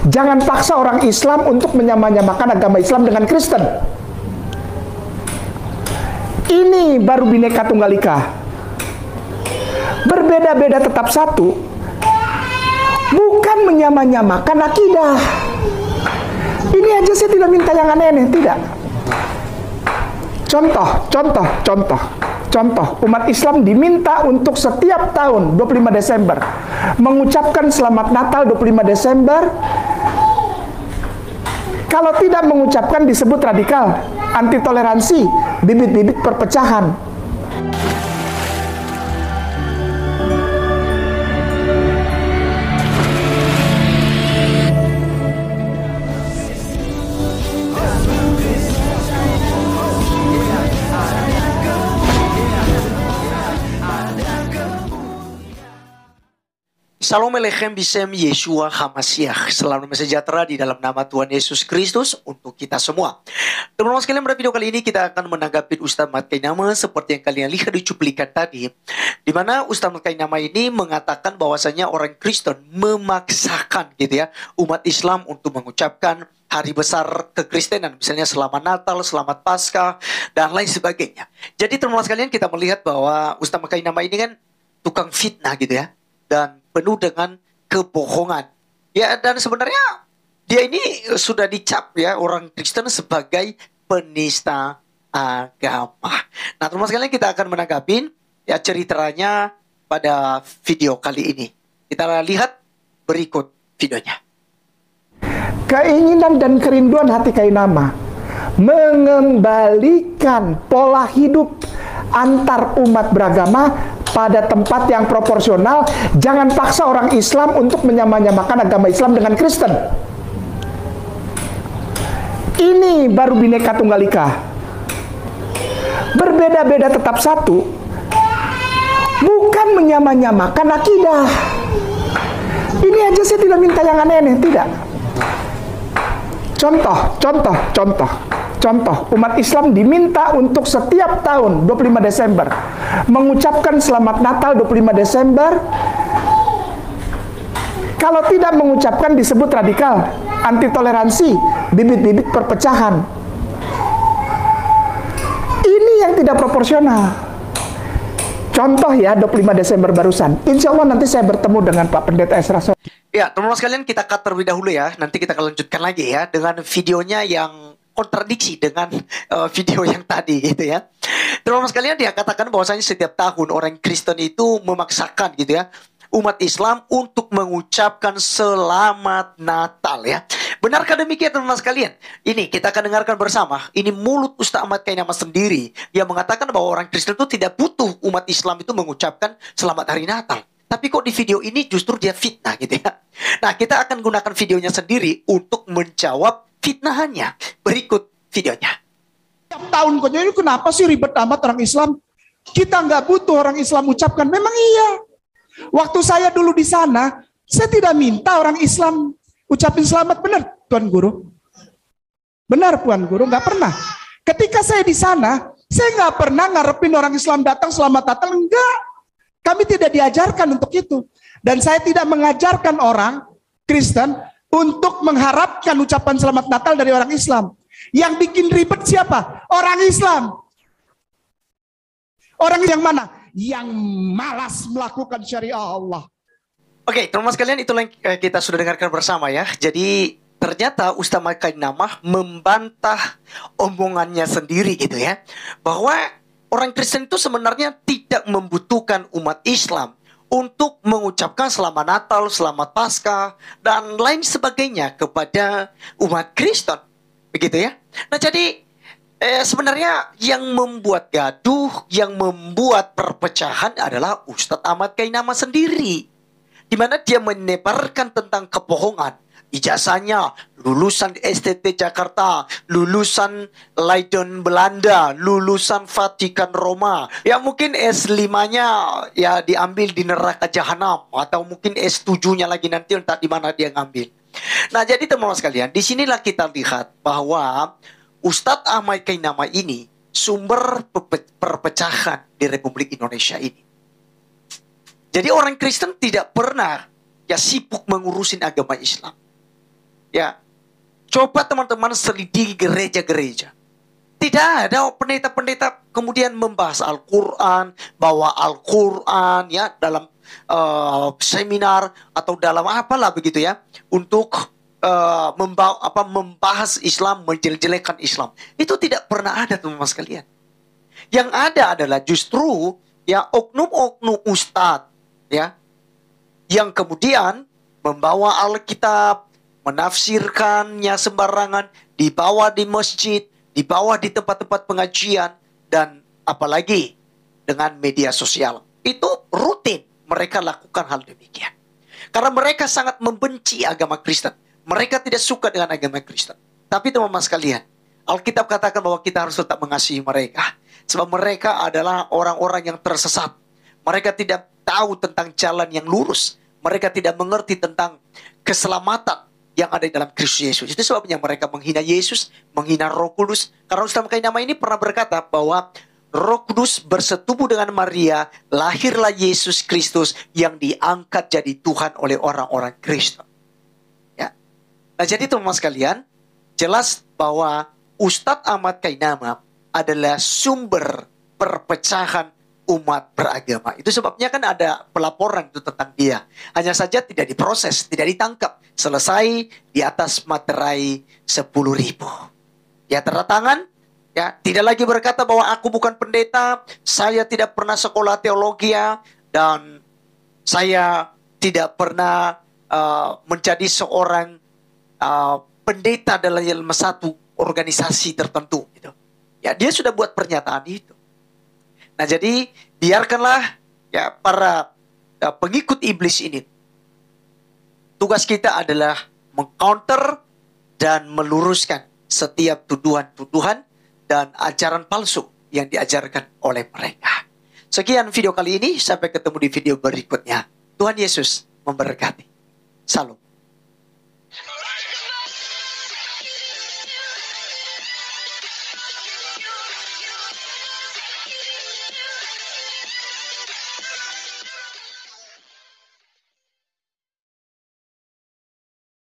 Jangan paksa orang Islam untuk menyamanyamakan agama Islam dengan Kristen. Ini baru Bhinneka Tunggal Ika. Berbeda-beda tetap satu, bukan menyamanyamakan akidah. Ini aja saya tidak minta yang aneh-aneh, tidak. Contoh, umat Islam diminta untuk setiap tahun 25 Desember mengucapkan Selamat Natal 25 Desember. Kalau tidak mengucapkan disebut radikal, anti toleransi, bibit-bibit perpecahan. Shalom Alechem Bishem Yeshua HaMashiach. Selamat sejahtera di dalam nama Tuhan Yesus Kristus untuk kita semua. Teman-teman sekalian, pada video kali ini kita akan menanggapi Ustaz Mat Kainama seperti yang kalian lihat di cuplikan tadi, di mana Ustaz Mat Kainama ini mengatakan bahwasanya orang Kristen memaksakan gitu ya umat Islam untuk mengucapkan hari besar kekristenan, misalnya Selamat Natal, Selamat Paskah, dan lain sebagainya. Jadi teman-teman sekalian, kita melihat bahwa Ustaz Mat Kainama ini kan tukang fitnah gitu ya, dan penuh dengan kebohongan. Ya, dan sebenarnya dia ini sudah dicap ya orang Kristen sebagai penista agama. Nah, teman-teman sekalian, kita akan menanggapi ya ceritanya pada video kali ini. Kita lihat berikut videonya. Keinginan dan kerinduan hati Kainama mengembalikan pola hidup antar umat beragama pada tempat yang proporsional. Jangan paksa orang Islam untuk menyamanyamakan agama Islam dengan Kristen. Ini baru Bhinneka Tunggal Ika. Berbeda-beda tetap satu, bukan menyamanyamakan akidah. Ini aja saya tidak minta yang aneh-aneh, tidak. Contoh, umat Islam diminta untuk setiap tahun 25 Desember mengucapkan Selamat Natal 25 Desember. Kalau tidak mengucapkan disebut radikal, anti toleransi, bibit-bibit perpecahan. Ini yang tidak proporsional. Contoh ya, 25 Desember barusan. Insya Allah nanti saya bertemu dengan Pak Pendeta Esra. Ya, teman-teman sekalian, kita cut terlebih dahulu ya. Nanti kita akan lanjutkan lagi ya dengan videonya yang kontradiksi dengan video yang tadi gitu ya. Teman-teman sekalian, dia katakan bahwasanya setiap tahun orang Kristen itu memaksakan gitu ya umat Islam untuk mengucapkan Selamat Natal ya. Benarkah demikian teman-teman sekalian? Ini kita akan dengarkan bersama. Ini mulut Ustaz Mat Kainama sendiri yang mengatakan bahwa orang Kristen itu tidak butuh umat Islam itu mengucapkan Selamat Hari Natal. Tapi kok di video ini justru dia fitnah gitu ya. Nah, kita akan gunakan videonya sendiri untuk menjawab fitnahannya. Berikut videonya. Tiap tahun kok, ini kenapa sih ribet amat orang Islam? Kita nggak butuh orang Islam ucapkan. Memang iya. Waktu saya dulu di sana, saya tidak minta orang Islam ucapin selamat. Benar, Tuan Guru? Benar, Tuan Guru, nggak pernah. Ketika saya di sana, saya nggak pernah ngarepin orang Islam datang Selamat Natal. Enggak. Kami tidak diajarkan untuk itu. Dan saya tidak mengajarkan orang Kristen untuk mengharapkan ucapan Selamat Natal dari orang Islam. Yang bikin ribet siapa? Orang Islam. Orang yang mana? Yang malas melakukan syariah Allah. Oke, teman-teman sekalian, itulah yang kita sudah dengarkan bersama ya. Jadi ternyata Ustaz Mat Kainama membantah omongannya sendiri gitu ya. Bahwa orang Kristen itu sebenarnya tidak membutuhkan umat Islam untuk mengucapkan Selamat Natal, Selamat Paskah, dan lain sebagainya kepada umat Kristen. Begitu ya. Nah, jadi sebenarnya yang membuat gaduh, yang membuat perpecahan adalah Ustaz Mat Kainama sendiri. Di mana dia menebarkan tentang kebohongan. Ijazahnya lulusan STT Jakarta, lulusan Leiden Belanda, lulusan Vatikan Roma. Ya mungkin S5-nya ya diambil di neraka jahanam, atau mungkin S7-nya lagi nanti entah di mana dia ngambil. Nah, jadi teman-teman sekalian, disinilah kita lihat bahwa Ustadz Mat Kainama ini sumber perpecahan di Republik Indonesia ini. Jadi orang Kristen tidak pernah ya sibuk mengurusin agama Islam. ya, coba teman-teman selidiki gereja-gereja. Tidak ada pendeta-pendeta kemudian membahas Al-Quran, bawa Al-Quran ya dalam seminar atau dalam apalah begitu ya, untuk membahas Islam, menjelek-jelekan Islam. Itu tidak pernah ada, teman-teman sekalian. Yang ada adalah justru ya oknum-oknum ustadz ya, yang kemudian membawa Alkitab, menafsirkannya sembarangan, dibawa di masjid, dibawa di tempat-tempat pengajian, dan apalagi dengan media sosial. Itu rutin mereka lakukan hal demikian. Karena mereka sangat membenci agama Kristen. Mereka tidak suka dengan agama Kristen. Tapi teman-teman sekalian, Alkitab katakan bahwa kita harus tetap mengasihi mereka. Sebab mereka adalah orang-orang yang tersesat. Mereka tidak tahu tentang jalan yang lurus. Mereka tidak mengerti tentang keselamatan yang ada di dalam Kristus Yesus. Itu sebabnya mereka menghina Yesus, menghina Roh Kudus. Karena Ustaz Makainama ini pernah berkata bahwa Roh Kudus bersetubuh dengan Maria, lahirlah Yesus Kristus yang diangkat jadi Tuhan oleh orang-orang Kristen. Ya. Nah, jadi teman-teman sekalian, jelas bahwa Ustadz Ahmad Kainama adalah sumber perpecahan umat beragama. Itu sebabnya kan ada pelaporan itu tentang dia. Hanya saja tidak diproses, tidak ditangkap. Selesai di atas materai 10.000. Ya, tanda tangan. Ya, tidak lagi berkata bahwa aku bukan pendeta, saya tidak pernah sekolah teologi, dan saya tidak pernah menjadi seorang pendeta dalam satu organisasi tertentu. Gitu. Ya, dia sudah buat pernyataan itu. Nah, jadi biarkanlah ya para pengikut iblis ini. Tugas kita adalah mengcounter dan meluruskan setiap tuduhan-tuduhan dan ajaran palsu yang diajarkan oleh mereka. Sekian video kali ini, sampai ketemu di video berikutnya. Tuhan Yesus memberkati. Salam.